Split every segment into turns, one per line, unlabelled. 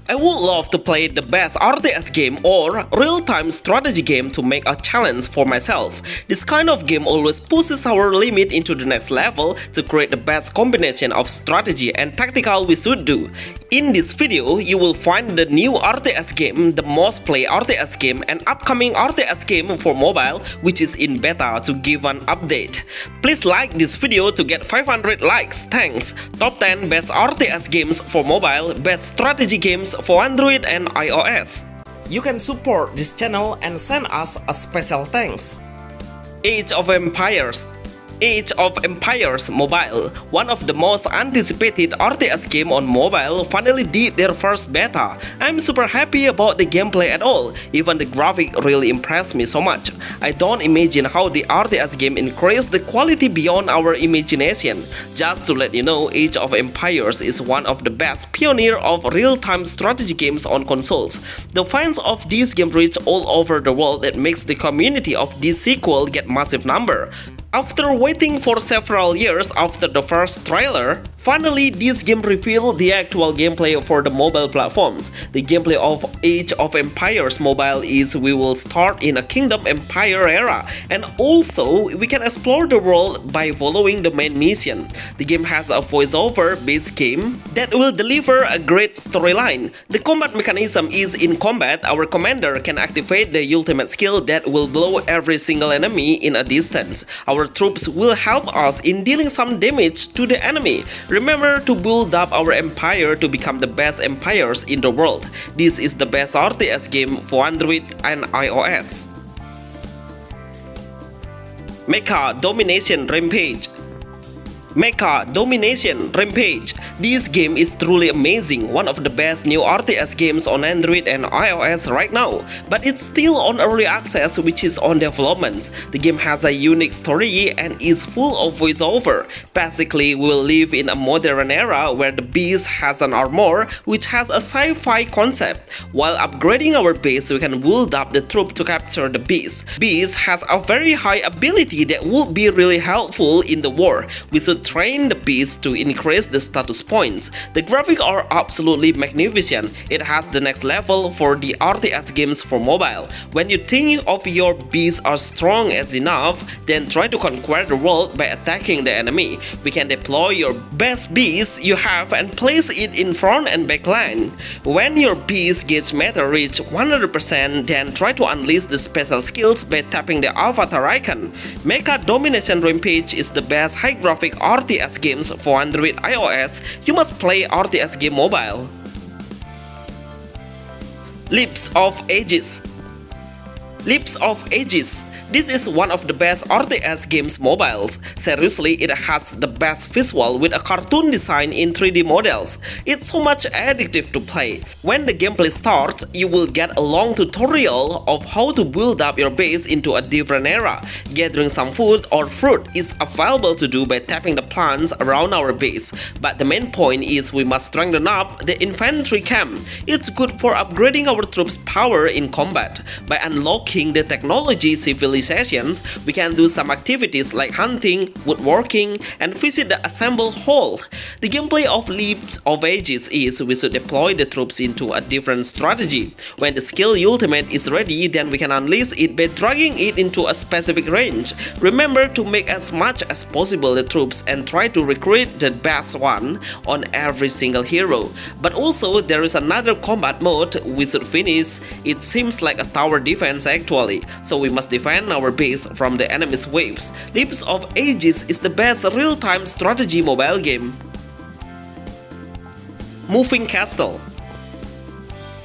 I would love to play the best RTS game or real-time strategy game to make a challenge for myself. This kind of game always pushes our limit into the next level to create the best combination of strategy and tactical we should do. In this video, you will find the new RTS game, the most played RTS game and upcoming RTS game for mobile which is in beta to give an update. Please like this video to get 500 likes, thanks. Top 10 best RTS games for mobile, best strategy games for Android and iOS. You can support this channel and send us a special thanks. Age of Empires. Age of Empires Mobile, one of the most anticipated RTS game on mobile, finally did their first beta. I'm super happy about the gameplay at all, even the graphic really impressed me so much. I don't imagine how the RTS game increased the quality beyond our imagination. Just to let you know, Age of Empires is one of the best pioneer of real-time strategy games on consoles. The fans of this game reach all over the world that makes the community of this sequel get massive number. After waiting for several years after the first trailer, finally this game revealed the actual gameplay for the mobile platforms. The gameplay of Age of Empires Mobile is we will start in a Kingdom Empire era, and also we can explore the world by following the main mission. The game has a voiceover based game that will deliver a great storyline. The combat mechanism is in combat, our commander can activate the ultimate skill that will blow every single enemy in a distance. Our troops will help us in dealing some damage to the enemy. Remember to build up our empire to become the best empires in the world. This is the best RTS game for Android and iOS. Mecha Domination Rampage. Mecha Domination Rampage. This game is truly amazing, one of the best new RTS games on Android and iOS right now, but it's still on early access which is on development. The game has a unique story and is full of voiceover. Basically, we will live in a modern era where the beast has an armor which has a sci-fi concept. While upgrading our base, we can build up the troop to capture the beast. Beast has a very high ability that would be really helpful in the war. We should train the beast to increase the status points. The graphics are absolutely magnificent. It has the next level for the RTS games for mobile. When you think of your beasts are strong as enough, then try to conquer the world by attacking the enemy. We can deploy your best beast you have and place it in front and back line. When your beast gauge meter reach 100%, then try to unleash the special skills by tapping the avatar icon. Mecha Domination Rampage is the best high graphic RTS games for Android iOS. You must play RTS game mobile. Leaps of Ages. Leaps of Ages. This is one of the best RTS games mobiles. Seriously, it has the best visual with a cartoon design in 3D models. It's so much addictive to play. When the gameplay starts, you will get a long tutorial of how to build up your base into a different era. Gathering some food or fruit is available to do by tapping the plants around our base. But the main point is we must strengthen up the infantry camp. It's good for upgrading our troops' power in combat. By unlocking the technology civilizations, we can do some activities like hunting, woodworking, and visit the assemble hall. The gameplay of Leaps of Ages is we should deploy the troops into a different strategy. When the skill ultimate is ready, then we can unleash it by dragging it into a specific range. Remember to make as much as possible the troops and try to recruit the best one on every single hero. But also there is another combat mode we should finish. It seems like a tower defense actually, so we must defend our base from the enemy's waves. Leaps of Ages is the best real-time strategy mobile game. Moving Castle.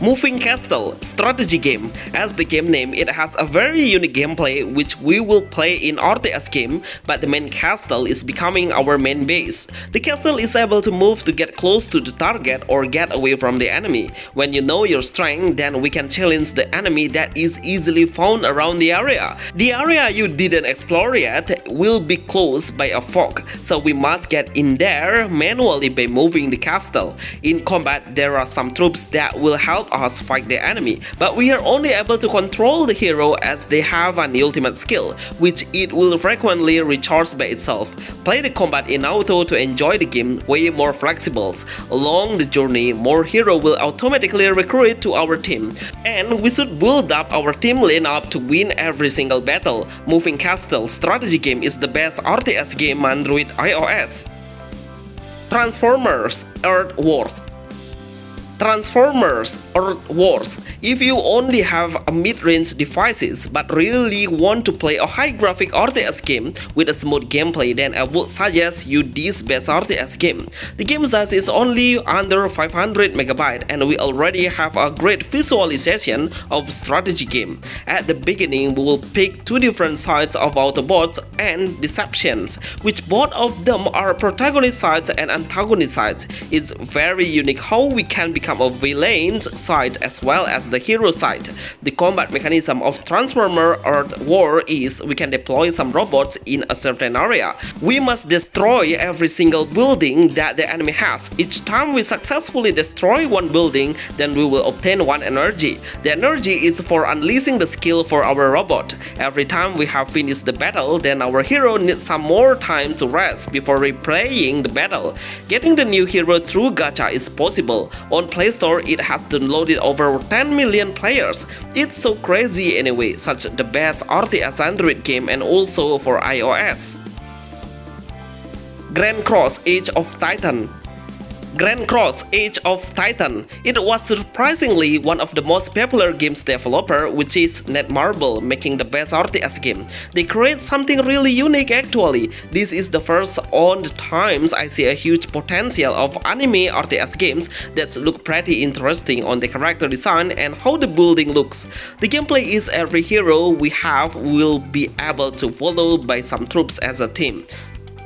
Moving Castle strategy game. As the game name, it has a very unique gameplay which we will play in RTS game, but the main castle is becoming our main base. The castle is able to move to get close to the target or get away from the enemy. When you know your strength, then we can challenge the enemy that is easily found around the area. The area you didn't explore yet will be closed by a fog, so we must get in there manually by moving the castle. In combat, there are some troops that will help us fight the enemy, but we are only able to control the hero as they have an ultimate skill, which it will frequently recharge by itself. Play the combat in auto to enjoy the game way more flexible. Along the journey, more hero will automatically recruit to our team, and we should build up our team lineup to win every single battle. Moving Castle strategy game is the best RTS game on Android iOS. Transformers Earth Wars. Transformers Earth Wars. If you only have a mid-range devices but really want to play a high graphic RTS game with a smooth gameplay, then I would suggest you this best RTS game. The game size is only under 500 MB and we already have a great visualization of strategy game. At the beginning, we will pick two different sides of Autobots and Deceptions, which both of them are protagonist sides and antagonist sides. It's very unique how we can become a villain side as well as the hero side. The combat mechanism of Transformer Earth War is we can deploy some robots in a certain area. We must destroy every single building that the enemy has. Each time we successfully destroy one building, then we will obtain one energy. The energy is for unleashing the skill for our robot. Every time we have finished the battle, then our hero needs some more time to rest before replaying the battle. Getting the new hero through gacha is possible. On Play Store, it has downloaded over 10 million players. It's so crazy anyway, such the best RTS Android game and also for iOS. Grand Cross Age of Titan. Grand Cross Age of Titan. It was surprisingly one of the most popular games developer, which is Netmarble, making the best RTS game. They create something really unique actually. This is the first on the times I see a huge potential of anime RTS games that look pretty interesting on the character design and how the building looks. The gameplay is every hero we have will be able to follow by some troops as a team.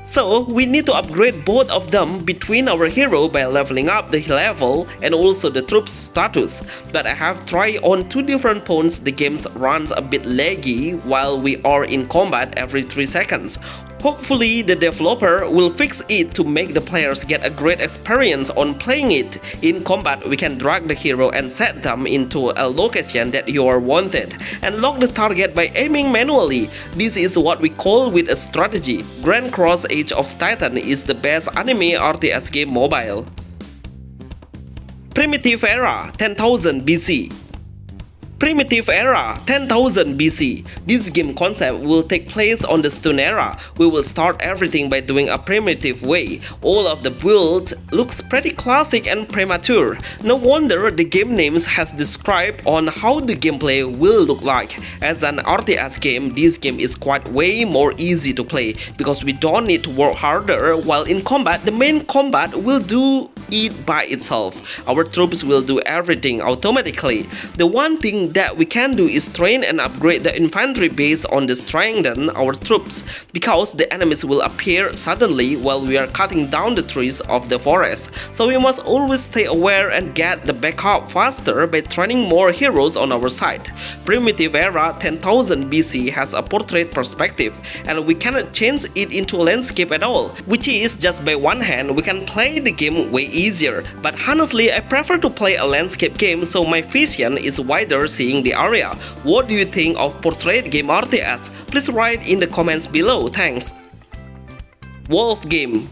So we need to upgrade both of them between our hero by leveling up the level and also the troops status. But I have tried on two different phones, the game runs a bit laggy while we are in combat every 3 seconds. Hopefully the developer will fix it to make the players get a great experience on playing it. In combat, we can drag the hero and set them into a location that you are wanted and lock the target by aiming manually. This is what we call with a strategy. Grand Cross Age of Titan is the best anime RTS game mobile. Primitive Era 10,000 BC. Primitive Era 10,000 BC. This game concept will take place on the Stone Era. We will start everything by doing a primitive way. All of the build looks pretty classic and premature. No wonder the game names has described on how the gameplay will look like. As an RTS game, this game is quite way more easy to play because we don't need to work harder, while in combat, the main combat will do it by itself. Our troops will do everything automatically. The one thing that we can do is train and upgrade the infantry based on the strengthen our troops, because the enemies will appear suddenly while we are cutting down the trees of the forest. So we must always stay aware and get the backup faster by training more heroes on our side. Primitive Era 10,000 BC has a portrait perspective and we cannot change it into landscape at all, which is just by one hand we can play the game way easier. But honestly, I prefer to play a landscape game so my vision is wider seeing the area. What do you think of portrait game RTS? Please write in the comments below. Thanks. Wolf Game.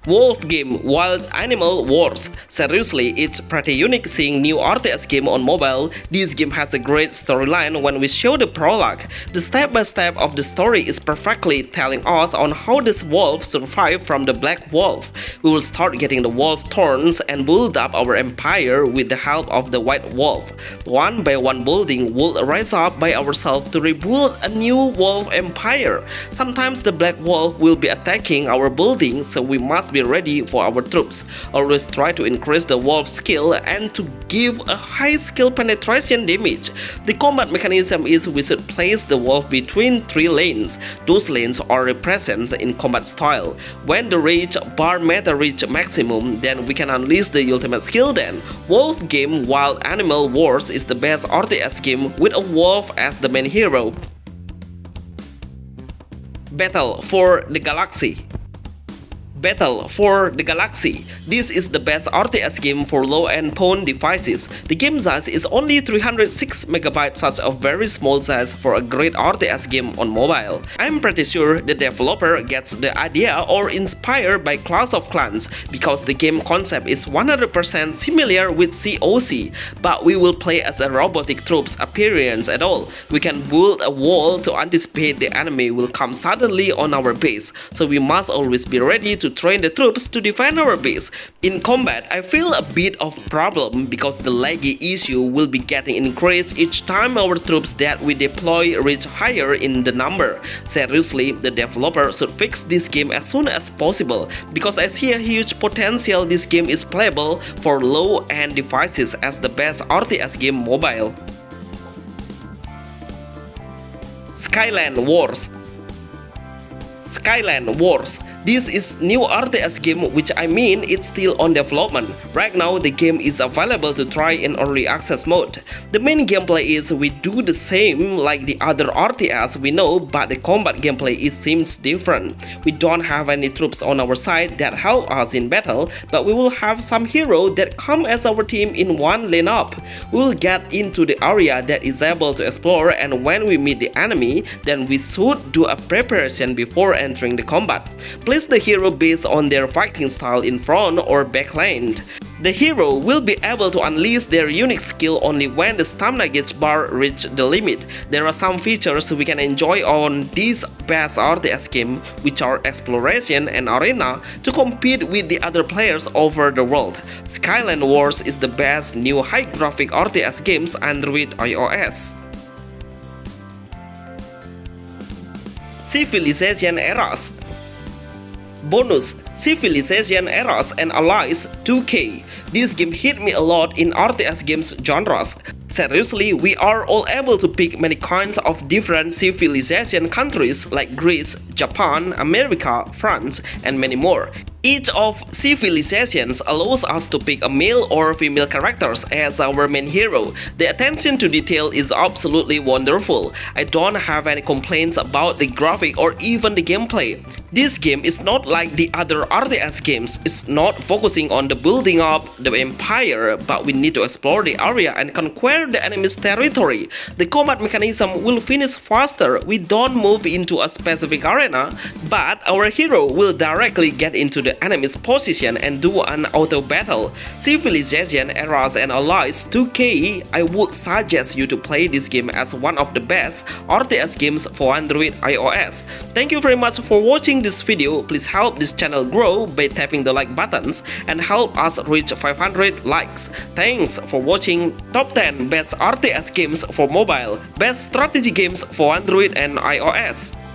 Wolf Game Wild Animal Wars. Seriously, it's pretty unique seeing new RTS game on mobile. This game has a great storyline. When we show the prologue, the step-by-step of the story is perfectly telling us on how this wolf survived from the black wolf. We will start getting the wolf thorns and build up our empire with the help of the white wolf. One by one building will rise up by ourselves to rebuild a new wolf empire. Sometimes the black wolf will be attacking our building, so we must be ready for our troops. Always try to increase the wolf skill and to give a high skill penetration damage. The combat mechanism is we should place the wolf between 3 lanes. Those lanes are represented in combat style. When the rage bar meta reach maximum, then we can unleash the ultimate skill then. Wolf Game Wild Animal Wars is the best RTS game with a wolf as the main hero. Battle for the Galaxy. Battle for the Galaxy. This is the best RTS game for low-end phone devices. The game size is only 306 MB, such a very small size for a great RTS game on mobile. I'm pretty sure the developer gets the idea or inspired by Clash of Clans because the game concept is 100% similar with COC, but we will play as a robotic troops appearance at all. We can build a wall to anticipate the enemy will come suddenly on our base, so we must always be ready to train the troops to defend our base. In combat, I feel a bit of problem because the laggy issue will be getting increased each time our troops that we deploy reach higher in the number. Seriously, the developer should fix this game as soon as possible because I see a huge potential this game is playable for low-end devices as the best RTS game mobile. Skyland Wars. Skyland Wars. This is new RTS game, which I mean it's still on development. Right now the game is available to try in early access mode. The main gameplay is we do the same like the other RTS we know, but the combat gameplay seems different. We don't have any troops on our side that help us in battle, but we will have some hero that come as our team in one lineup. We will get into the area that is able to explore, and when we meet the enemy, then we should do a preparation before entering the combat. Place the hero based on their fighting style in front or back lane. The hero will be able to unleash their unique skill only when the stamina gauge bar reach the limit. There are some features we can enjoy on this best RTS game, which are exploration and arena, to compete with the other players over the world. Skyland Wars is the best new high graphic RTS games Android iOS. Civilization Eras. Bonus: Civilization Eras and Allies 2K. This game hit me a lot in RTS games genres. Seriously, we are all able to pick many kinds of different civilization countries like Greece, Japan, America, France, and many more. Each of civilizations allows us to pick a male or female characters as our main hero. The attention to detail is absolutely wonderful. I don't have any complaints about the graphic or even the gameplay. This game is not like the other RTS games. It's not focusing on the building up the empire, but we need to explore the area and conquer the enemy's territory. The combat mechanism will finish faster. We don't move into a specific arena, but our hero will directly get into the enemy's position and do an auto battle. Civilization Eras and Allies 2K, I would suggest you to play this game as one of the best RTS games for Android iOS. Thank you very much for watching this video. Please help this channel grow by tapping the like buttons and help us reach 500 likes. Thanks for watching Top 10 Best RTS Games for Mobile, Best Strategy Games for Android and iOS.